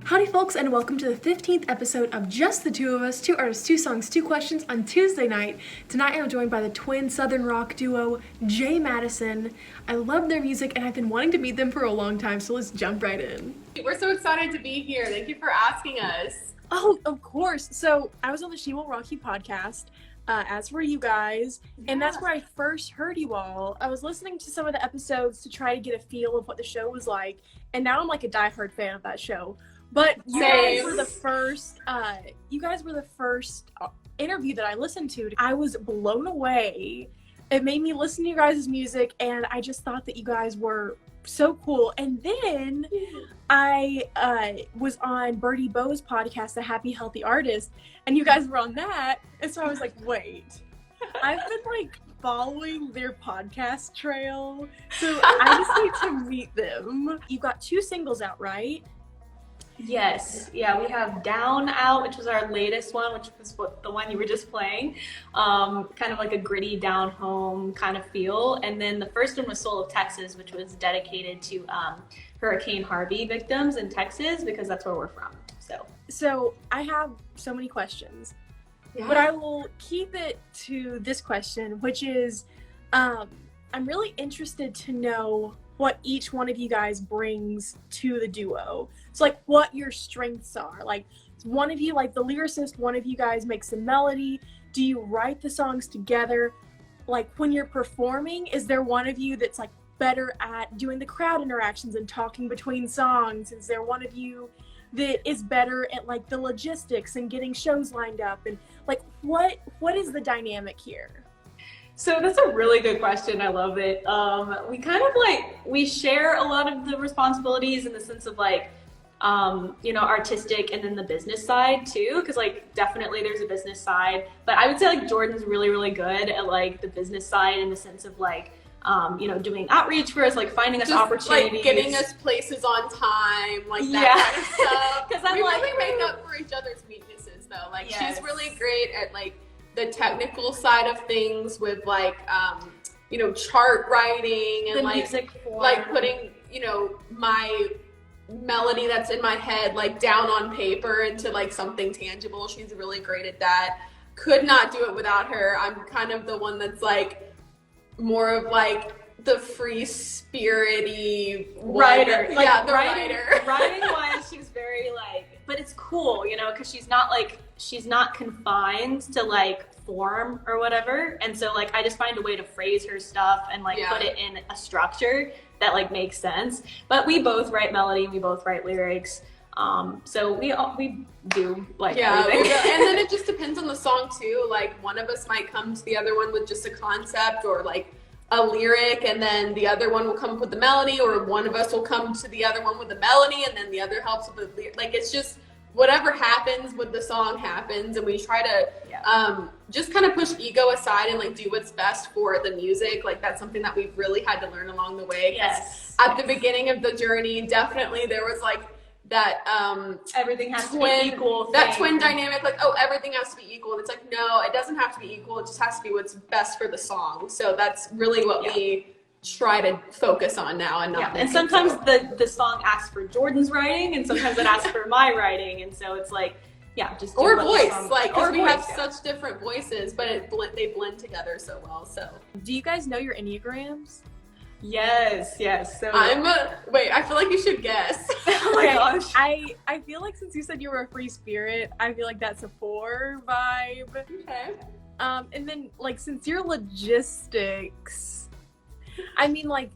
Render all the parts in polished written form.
Howdy folks, and welcome to the 15th episode of Just the Two of Us, 2 artists, 2 songs, 2 questions on Tuesday night. Tonight I'm joined by the twin southern rock duo, Jaye Madison. I love their music and I've been wanting to meet them for a long time, so let's jump right in. We're so excited to be here. Thank you for asking us. Oh, of course. So I was on the She Will Rock You podcast, as were you guys, and that's where I first heard you all. I was listening to some of the episodes to try to get a feel of what the show was like, and now I'm like a diehard fan of that show. But you guys were the first interview that I listened to. I was blown away. It made me listen to you guys' music, and I just thought that you guys were so cool. And then I was on Birdie Bo's podcast, The Happy Healthy Artist, and you guys were on that. And so I was like, wait, I've been like following their podcast trail, so I just need to meet them. You got 2 singles out, right? Yes, yeah, we have Down Out, which was our latest one, which was the one you were just playing, kind of like a gritty down home kind of feel. And then the first one was Soul of Texas, which was dedicated to Hurricane Harvey victims in Texas, because that's where we're from. So I have so many questions, but I will keep it to this question, which is, I'm really interested to know what each one of you guys brings to the duo. So like what your strengths are. Like one of you, like the lyricist, one of you guys makes the melody. Do you write the songs together? Like when you're performing, is there one of you that's like better at doing the crowd interactions and talking between songs? Is there one of you that is better at like the logistics and getting shows lined up? And like what is the dynamic here? So that's a really good question. I love it. We kind of we share a lot of the responsibilities in the sense of artistic and then the business side too, because like definitely there's a business side, but I would say like Jordan's really, really good at like the business side in the sense of doing outreach for us, like finding us opportunities, like getting us places on time, like that kind of stuff. Because we really make up for each other's weaknesses though. Like she's really great at like the technical side of things with chart writing and like putting my melody that's in my head like down on paper into like something tangible. She's really great at that. Could not do it without her. I'm kind of the one that's like more of like the free spirity writer. Writer. Writing wise, she's very but it's cool, because she's not confined to like form or whatever. And so like I just find a way to phrase her stuff and put it in a structure that like makes sense. But we both write melody, we both write lyrics. So we do everything. And then it just depends on the song too. Like one of us might come to the other one with just a concept or like a lyric, and then the other one will come up with the melody, or one of us will come to the other one with the melody and then the other helps with the lyric. Like it's just whatever happens with the song happens, and we try to just kind of push ego aside and like do what's best for the music. Like that's something that we've really had to learn along the way. Yes. At the beginning of the journey, definitely there was like that everything has to be equal thing. That twin dynamic, like, oh, everything has to be equal. And it's like, no, it doesn't have to be equal. It just has to be what's best for the song. So that's really what we try to focus on now, and not. And sometimes the song asks for Jordan's writing, and sometimes it asks for my writing, and so it's like, just or voice, because we have such different voices, but they blend together so well. So, do you guys know your enneagrams? Yes. So wait, I feel like you should guess. Oh my gosh. I feel like since you said you were a free spirit, I feel like that's a 4 vibe. Okay. And then like since you're logistics, I mean like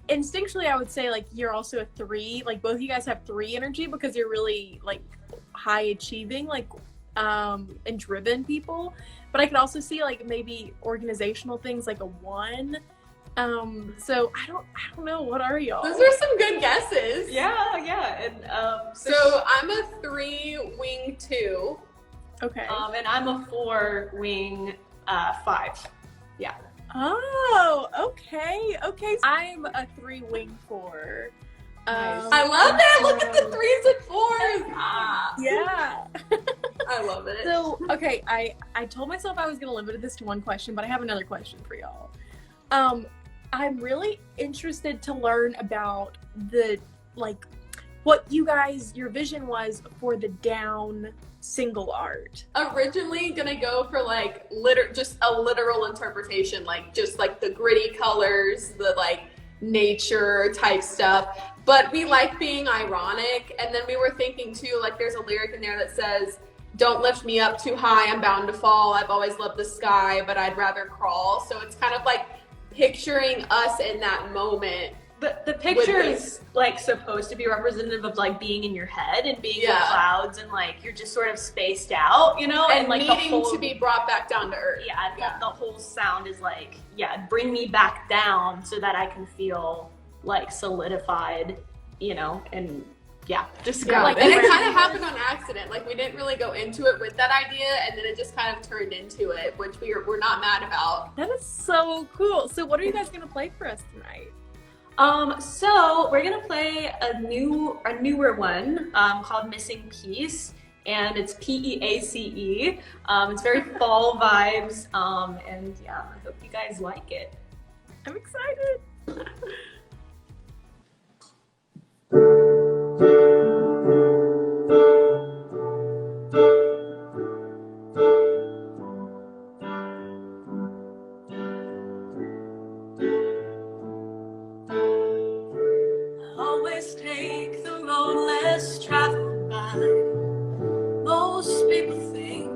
instinctually I would say like you're also a 3. Like both of you guys have 3 energy because you're really like high achieving, and driven people. But I could also see like maybe organizational things like a 1. So I don't know. What are y'all? Those are some good guesses. Yeah. And so I'm a 3 wing 2. Okay. And I'm a 4 wing 5. Yeah. Oh, okay. I'm a 3 wing 4. Nice. I love that. Look at the 3s and 4s. Yeah. I love it. So, okay, I told myself I was going to limit this to 1 question, but I have another question for y'all. I'm really interested to learn about the what your vision was for the down single art. Originally gonna go for like just a literal interpretation, like just like the gritty colors, the like nature type stuff. But we like being ironic, and then we were thinking too, like there's a lyric in there that says, "Don't lift me up too high, I'm bound to fall. I've always loved the sky, but I'd rather crawl." So it's kind of like picturing us in that moment. The picture is like supposed to be representative of like being in your head and being in the clouds, and like you're just sort of spaced out, you know, and like needing to be brought back down to earth. The whole sound is like, bring me back down so that I can feel like solidified, you know, and just like, and it kind of happened on accident. Like we didn't really go into it with that idea, and then it just kind of turned into it, which we're not mad about. That is so cool. So what are you guys gonna play for us tonight? So we're gonna play a newer one called Missing Piece, and it's P-E-A-C-E. It's very fall vibes, and I hope you guys like it. I'm excited. Always take the road less traveled by. Most people think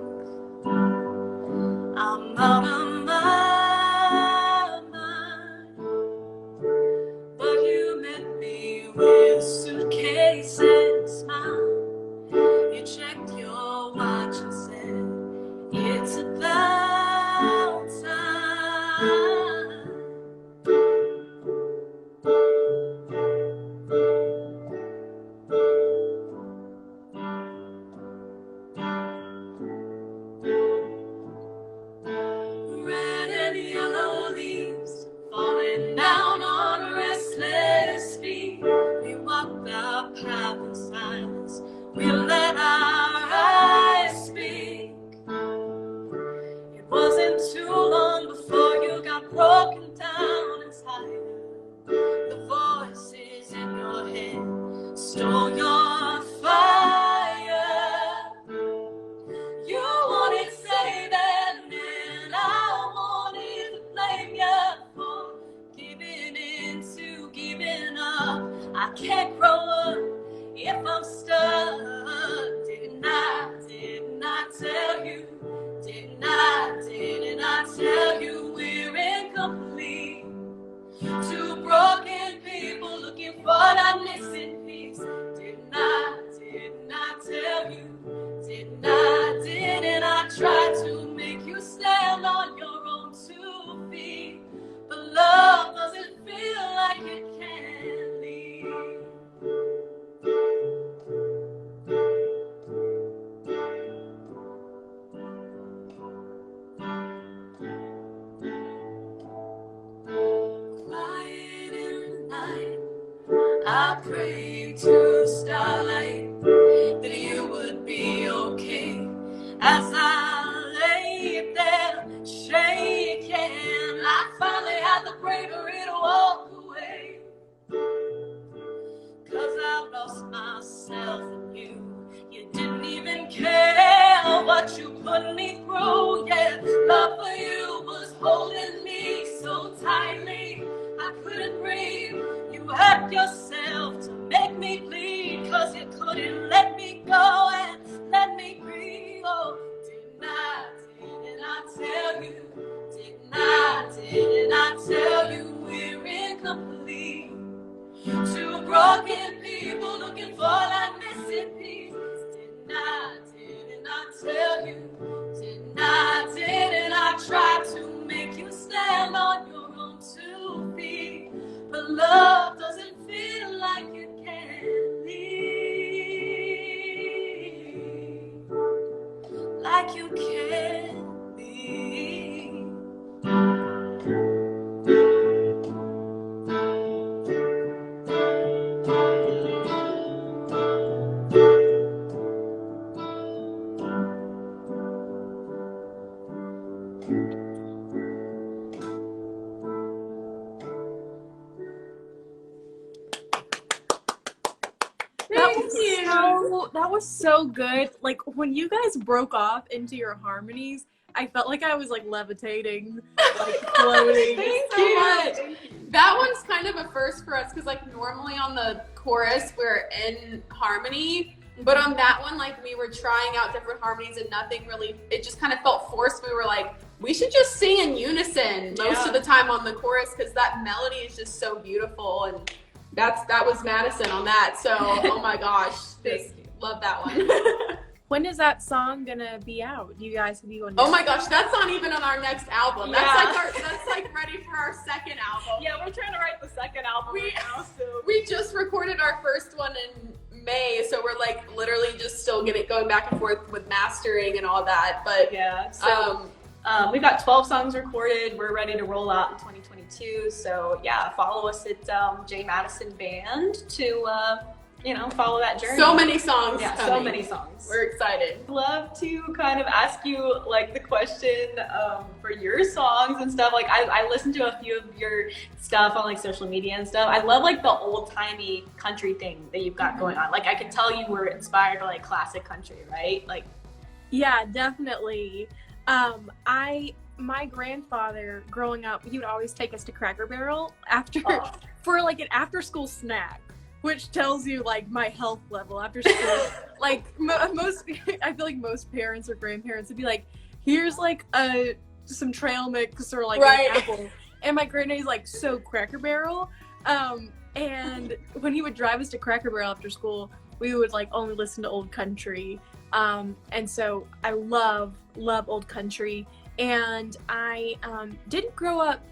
I'm out of my mind, but you met me with suitcase and smile. You checked your watch and said it's about time. Red and yellow leaves falling down on restless feet. We walked our path in silence. We let our eyes speak. It wasn't too long before you got broken down and tired. The voices in your head stole your fire. You wanted saving, and I wanted to blame you for giving in to giving up. I can't grow up if I'm stuck. Didn't I tell you? Didn't I tell you we're incomplete? Two broken people looking for that missing piece. Didn't I tell you? Didn't I try to make you stand on your own 2 feet? But love doesn't feel like it can leave. Quiet in the night, I prayed to the starlight that you would be okay. As I lay there shaking, I finally had the bravery to walk away. 'Cause I lost myself in you. You didn't even care what you put me through. Yeah, love for you was holding me so tightly I couldn't breathe. You hurt yourself to make me bleed, 'cause you couldn't let me go and let me breathe. Oh, didn't I tell you? Didn't I tell you we're incomplete? Two broken people looking for that missing piece. Didn't I tell you? Didn't I try to make you stand on your own 2 feet? But love doesn't feel like it can leave, like you can leave. that was so good. Like when you guys broke off into your harmonies, I felt like I was like levitating, like floating. Thanks so much. That one's kind of a first for us because like normally on the chorus we're in harmony, but on that one like we were trying out different harmonies and nothing really. It just kind of felt forced. We were like, we should just sing in unison most of the time on the chorus because that melody is just so beautiful, and that was Madison on that. So oh my gosh, just love that one. When is that song gonna be out? You guys have you on? Oh my gosh, that's not even on our next album. That's like ready for our second album. Yeah, we're trying to write the second album right now. So we just recorded our first one in May, so we're like literally just still going back and forth with mastering and all that. But yeah, so we've got 12 songs recorded. We're ready to roll out in 2022. So yeah, follow us at Jaye Madison Band to follow that journey. So many songs. Yeah, coming. so many songs. We're excited. I'd love to kind of ask you like the question for your songs and stuff. Like I listened to a few of your stuff on like social media and stuff. I love like the old timey country thing that you've got going on. Like I could tell you were inspired by like classic country, right? Like yeah, definitely. My grandfather growing up, he would always take us to Cracker Barrel for like an after school snack, which tells you like my health level after school. Like I feel like most parents or grandparents would be like, here's like some trail mix or like an apple. And my granddad's like, so Cracker Barrel. And when he would drive us to Cracker Barrel after school, we would like only listen to old country. And so I love old country. And I didn't grow up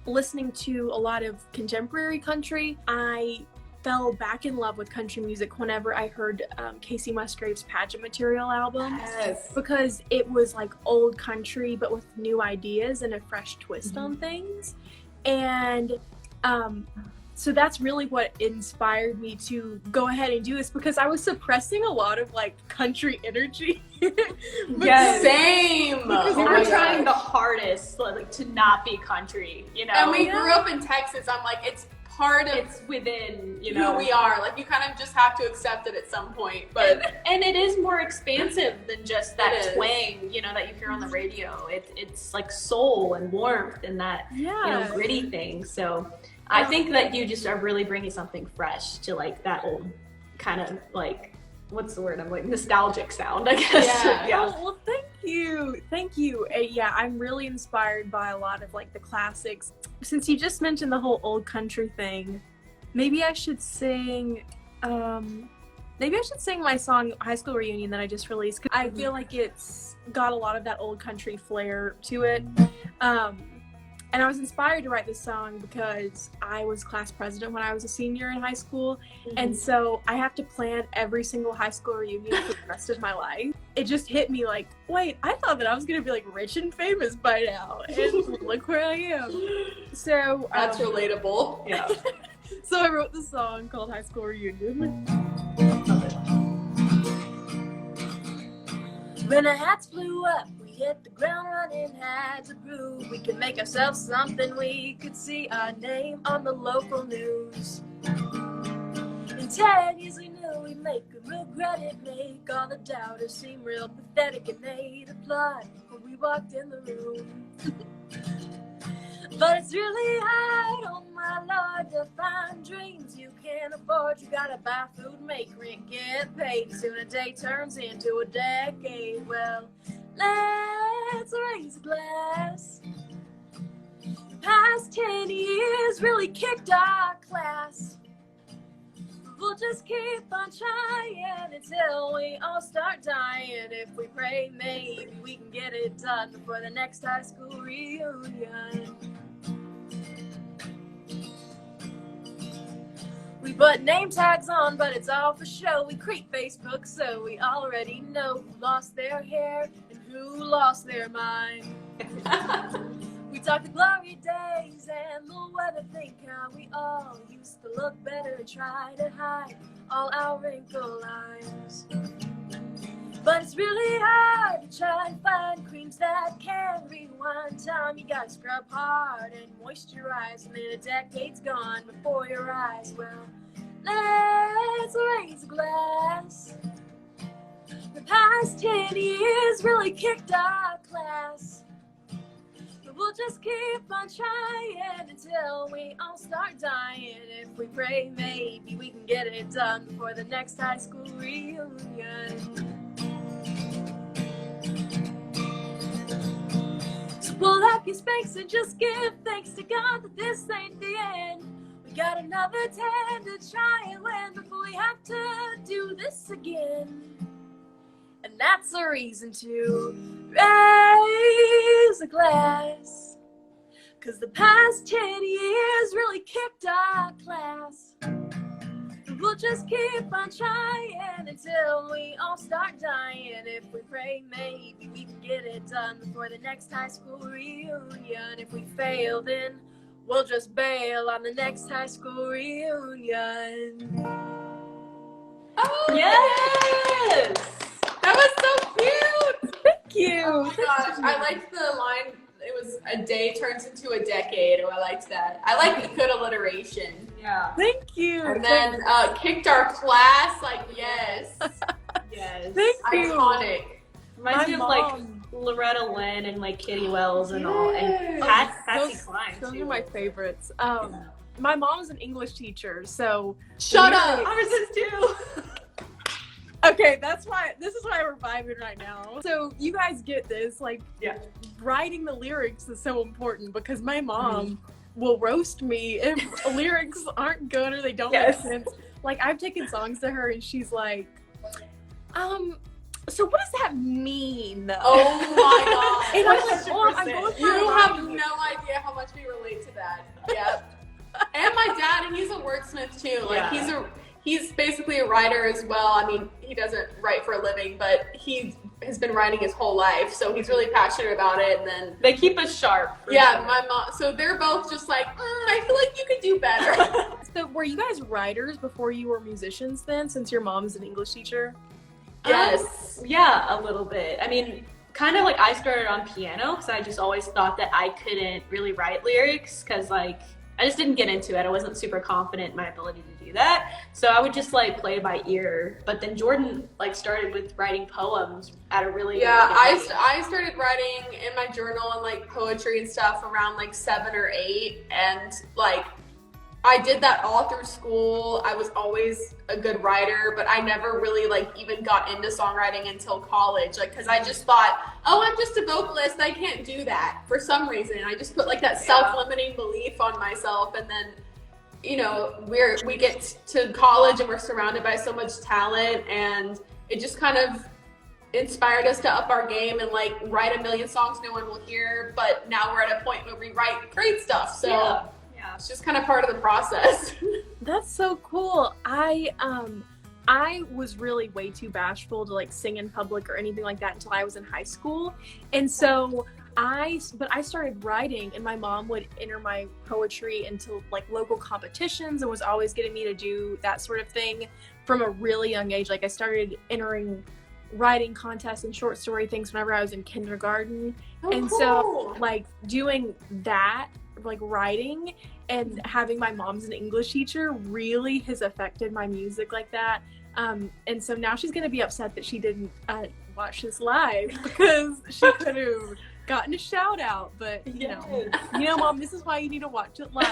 listening to a lot of contemporary country. I fell back in love with country music whenever I heard Casey Musgrave's Pageant Material album. Yes. Because it was like old country but with new ideas and a fresh twist on things. And so that's really what inspired me to go ahead and do this, because I was suppressing a lot of like country energy. Yeah, same. Because we're trying the hardest like to not be country, And we grew up in Texas. I'm like, it's part of it's within who we are. Like you kind of just have to accept it at some point. But and it is more expansive than just that twang, that you hear on the radio. It's like soul and warmth and that gritty thing. So I think that you just are really bringing something fresh to like that old kind of like, what's the word? I'm like nostalgic sound, I guess. Yeah. Well, thank you. Yeah, I'm really inspired by a lot of like the classics. Since you just mentioned the whole old country thing, maybe I should sing my song High School Reunion that I just released. I feel like it's got a lot of that old country flair to it. And I was inspired to write this song because I was class president when I was a senior in high school. And so I have to plan every single high school reunion for the rest of my life. It just hit me like, wait, I thought that I was going to be like rich and famous by now. And look where I am. So that's relatable. Yeah. So I wrote this song called High School Reunion. When our hats flew up, hit the ground running, had to prove we could make ourselves something. We could see our name on the local news. In 10 years we knew we'd make a regret it, make all the doubters seem real pathetic, and they'd applaud when we walked in the room. But it's really hard, oh my Lord, to find dreams you can't afford. You gotta buy food, make rent, get paid. Soon a day turns into a decade. Well, let's raise a glass. The past 10 years really kicked our class. We'll just keep on trying until we all start dying. If we pray, maybe we can get it done before the next high school reunion. We put name tags on, but it's all for show. We creep Facebook, so we already know who lost their hair and who lost their mind. We talk the glory days and the weather, think how we all used to look better and try to hide all our wrinkle lines. But it's really hard to try and find creams that can rewind time. You gotta scrub hard and moisturize, and then a decade's gone before your eyes. Well, let's raise a glass. The past 10 years really kicked our class. But we'll just keep on trying until we all start dying. If we pray, maybe we can get it done before the next high school reunion. So pull up your Spanx and just give thanks to God that this ain't the end. We got another 10 to try and win before we have to do this again. And that's a reason to raise a glass. 'Cause the past 10 years really kicked our class. And we'll just keep on trying until we all start dying. If we pray, maybe we can get it done before the next high school reunion. If we fail, then we'll just bail on the next high school reunion. Oh, Yes! that was so cute. Thank you. Oh my gosh, I liked the line. It was a day turns into a decade. Oh, I liked that. I like the good alliteration. Yeah. Thank you. And then kicked our class. Like, yes, Yes. Thank you. iconic. Reminds me of like mom- Loretta Lynn and like Kitty Wells and all, and Yes. Patsy Cline Those too. are my favorites. My mom's an English teacher, so Shut up. Ours is too. okay, this is why we're vibing right now. So you guys get this, like, Yeah. writing the lyrics is so important because my mom will roast me if lyrics aren't good or they don't Yes. make sense. Like, I've taken songs to her and she's like, so what does that mean though? Oh my god. And I'm like, Mom, I'm 100%. going You for have writing. no idea how much we relate to that. Yep. And my dad, and he's a wordsmith too. Like Yeah. he's basically a writer as well. I mean, he doesn't write for a living, but he has been writing his whole life, so he's really passionate about it. And then They keep us sharp. for yeah, sure. my mom. So they're both just like, I feel like you could do better. So were you guys writers before you were musicians then, since your mom's an English teacher? Yes. Yeah, a little bit. I mean, kind of like I started on piano because I just always thought that I couldn't really write lyrics because like I just didn't get into it. I wasn't super confident in my ability to do that. So I would just like play by ear. But then Jordan like started with writing poems at a really Yeah, young age. I started writing in my journal and like poetry and stuff around like 7 or 8, and like I did that all through school. I was always a good writer, but I never really like even got into songwriting until college. Like, cause I just thought, oh, I'm just a vocalist. I can't do that for some reason. I just put like that self-limiting belief on myself. And then, you know, we get to college and we're surrounded by so much talent, and it just kind of inspired us to up our game and like write a million songs no one will hear. But now we're at a point where we write great stuff. So Yeah. it's just kind of part of the process. That's so cool. I was really way too bashful to like sing in public or anything like that until I was in high school. And so I started writing, and my mom would enter my poetry into like local competitions and was always getting me to do that sort of thing from a really young age. Like I started entering writing contests and short story things whenever I was in kindergarten. And so like doing that, like writing and having my mom's an English teacher really has affected my music like that. And so now she's gonna be upset that she didn't watch this live because she could have gotten a shout out. But you know, Mom, this is why you need to watch it live.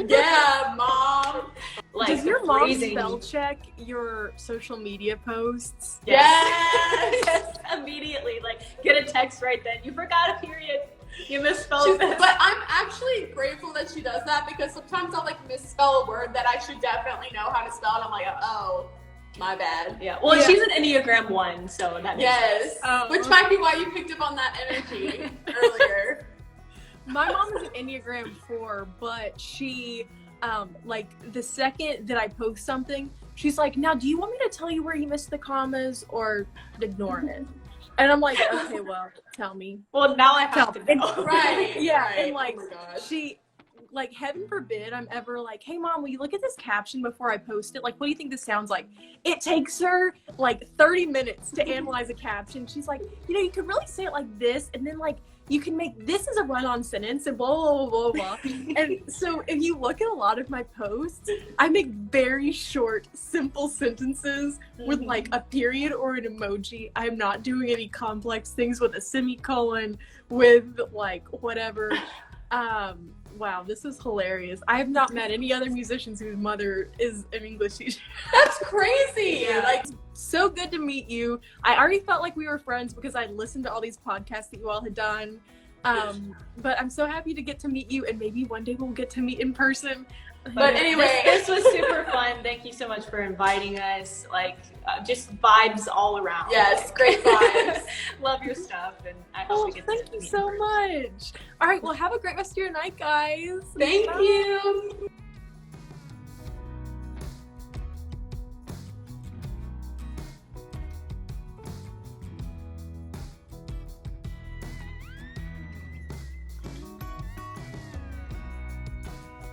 Yeah, Mom. Like, Does your mom freezing. spell check your social media posts? Yes. Yes, immediately. Like, get a text right then. You forgot a period. You misspelled She's, this. but I'm actually grateful that she does that, because sometimes I'll like misspell a word that I should definitely know how to spell, and I'm like, oh, my bad. Yeah. Well, Yeah. she's an Enneagram 1, so that makes Yes. sense. Oh, Which might be why you picked up on that energy earlier. My mom is an Enneagram 4, but she, like, the second that I post something, she's like, now, do you want me to tell you where you missed the commas or ignore it? And I'm like, okay, well, tell me. Well, now I have to know. Right. Yeah, right. and like, oh my gosh. she, like, heaven forbid I'm ever like, hey mom, will you look at this caption before I post it? Like, what do you think this sounds like? It takes her like 30 minutes to analyze a caption. She's like, you know, you could really say it like this, and then like you can make this as a run-on sentence and blah, blah, blah, blah, blah. And so if you look at a lot of my posts, I make very short, simple sentences with like a period or an emoji. I'm not doing any complex things with a semicolon, with like whatever. Wow, this is hilarious. I have not met any other musicians whose mother is an English teacher. That's crazy. Yeah. Like, so good to meet you. I already felt like we were friends because I listened to all these podcasts that you all had done. But I'm so happy to get to meet you, and maybe one day we'll get to meet in person. But anyway, this was super fun. Thank you so much for inviting us. Like, just vibes all around. Yes, great vibes. Love your stuff, and I hope we get to thank you so much. All right, well, have a great rest of your night, guys. Thank you.